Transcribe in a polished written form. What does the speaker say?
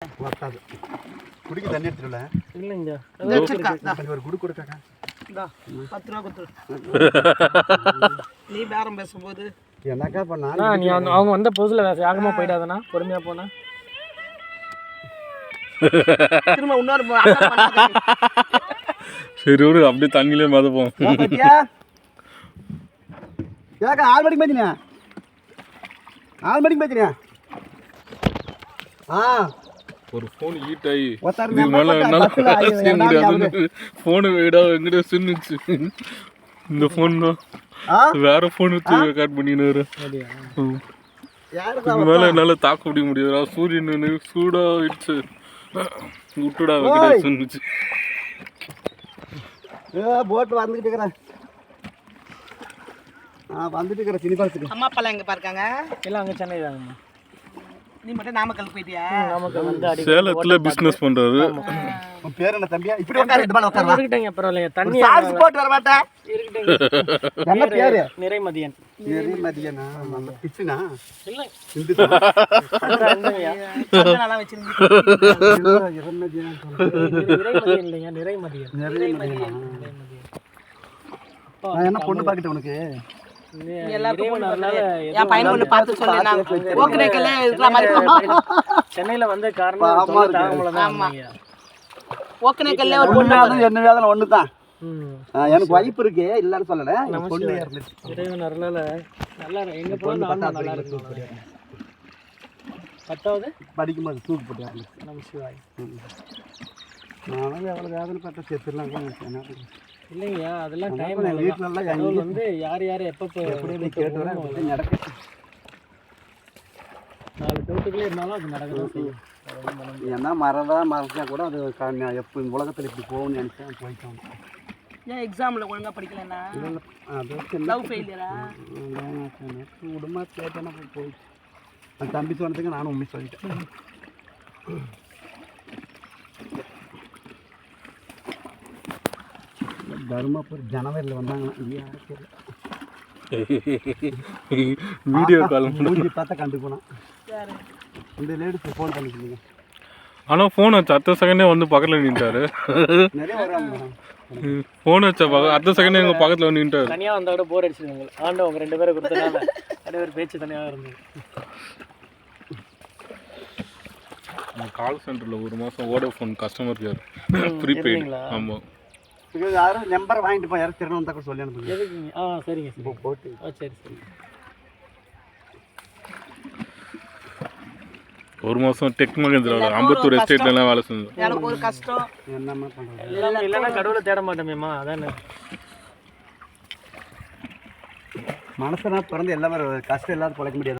வர்த்தாது குடிக்க தண்ணி எடுத்துடல இல்லைங்க ஒரு குடு கொடுக்காக்கா 10 ரூபா கொடுத்துரு. நீ பேரம் பேசும்போது என்னக்கா பண்ணா நீ அவங்க வந்த புதுசுல வேகமா போயிடாதனா பொறுமையா போனா திரும்ப இன்னொரு சரி விடு அப்படியே தண்ணியிலே மதப்போம். ஏக்கா 6 மணிக்கு மேய்ச்சினியா 6 மணிக்கு மேய்ச்சினியா ஒரு ஃபோன் ஹீட் ஆகி ஒருத்தர் இதுக்கு மேலே என்னால் ஃபோனு வீடா எங்கிட்ட சின்னுச்சு. இந்த ஃபோன் தான் வேற ஃபோன் வச்சு ரெக்கார்ட் பண்ணினாரு. இதுக்கு மேலே என்னால் தாக்க முடியாது. சூரியன் சூடா இட்ஸ் விட்டுடா எங்கிட்ட சின்னுச்சு. போட்டு வந்துக்கிட்டு இருக்கிறேன். வந்துட்டு இருக்கிறேன் சினிபாலத்துக்கு. அம்மா அப்பா எங்க பாருக்காங்க? எல்லாம் அங்கே சென்னை தாங்கம்மா. நீ மட்டும் நாமக்கல் போயிட்டியா? நாமக்கல் வந்து சேலத்துல பிசினஸ் பண்றாரு. உன் பேர் என்ன தம்பியா? இப்படி உட்காரு, ரெண்டு பால் உட்காரு. இருக்கட்டங்க, பரவாயில்லைங்க. தண்ணி சார்ஜ் போட்டு வர மாட்டேன். இருக்கட்டங்க. என்ன பேரு? நிறைமதியன். நிறைமதியனா? நம்ம பிச்சுனா? இல்ல. இந்து தான். அங்கயா. நல்லா வச்சிருந்தீங்க. நிறைமதியன் நிறைமதியன் இல்லைங்க, நிறைமதியன். நிறைமதியன். நான் என்ன பொண்ணு பாக்கிட்ட உனக்கு? என் பையன் ஒண்ணு பார்த்து சொல்லேன். ஓகேக்கல இருக்கிற மாதிரி சென்னையில வந்து காரணம் ஆமா. ஓகேக்கல்ல ஒரு பொண்ணு என்ன வேதனை ஒண்ணுதான். எனக்கு வைப்பு இருக்கு இல்லன்னு சொல்லல. பொண்ணு இறைவன் அருளால நல்லா எங்க போனா நல்லா இருக்கு. 10வது படிக்கும்போது தூக்கு போட்டாரு. நம்ம சிவாய். நானும் எவ்வளவு வேதனை பட்ட செத்துலாம். இல்லைங்கய்யா, அதெல்லாம் டைம் வீட்டுல எல்லாம் வந்து யார் எப்போ எப்படி கேட்டு வரேன் நடக்க 4 டவுட்டுக்குள்ளே இருந்தாலும் அது நடக்கதான் செய்யும். ஏன்னா மறந்தா கூட அது எப்போ இந்த உலகத்தில் இப்படி போகணும்னு நினச்சேன் போயிட்டோம். ஏன் எக்ஸாமில் ஒழுங்காக படிக்கலன்னா? லவ் ஃபெயிலியரா? விடுமா கேட்டேன்னா போயிடுச்சு. அந்த தம்பி சொன்னதுக்கு நானும் உண்மை சொல்லிட்டேன். தருமபுரி ஜனவரியில் வந்தாங்கன்னா வீடியோ கால் மூஞ்சி பார்த்தா கண்டு போனான். இந்த லேடிஸ் ஃபோன் பண்ணிக்கிங்க. ஆனால் ஃபோன் வச்சு அடுத்த செகண்டே வந்து பக்கத்தில் நின்ட்டாரு. நிறைய வராங்க. ஃபோன் வச்ச அடுத்த செகண்டே எங்கள் பக்கத்தில் வந்து நின்ட்டாரு. தனியாக வந்தால் கூட போர் அடிச்சிருங்க. ஆண்டவங்க 2 பேரை கொடுத்தனால 2 பேர் பேச்சு தனியாக இருந்தது. கால் சென்டரில் 1 மாதம் வோடஃபோன் கஸ்டமர் கேர் ப்ரீபெய்டு. ஆமாம், யாரும் நம்பர் வாங்கிட்டு போய் யாரும் திறன் வந்தால் கூட சொல்லி அனுப்புங்க. எதுக்குங்க? சரிங்க இப்போ போட்டு சரி சரி. 1 மாதம் டெக் மகேந்திராவில் அம்பத்தூர் எஸ்டேட்லாம் வேலை செஞ்சோம். எனக்கு ஒரு கஷ்டம் என்னம்மா பண்ணுறது? இல்லைன்னா கடவுளை தேட மாட்டோமேம்மா. அதானே மனசனா பிறந்து எல்லாமே கஷ்டம் இல்லாத பிழைக்க முடியாது.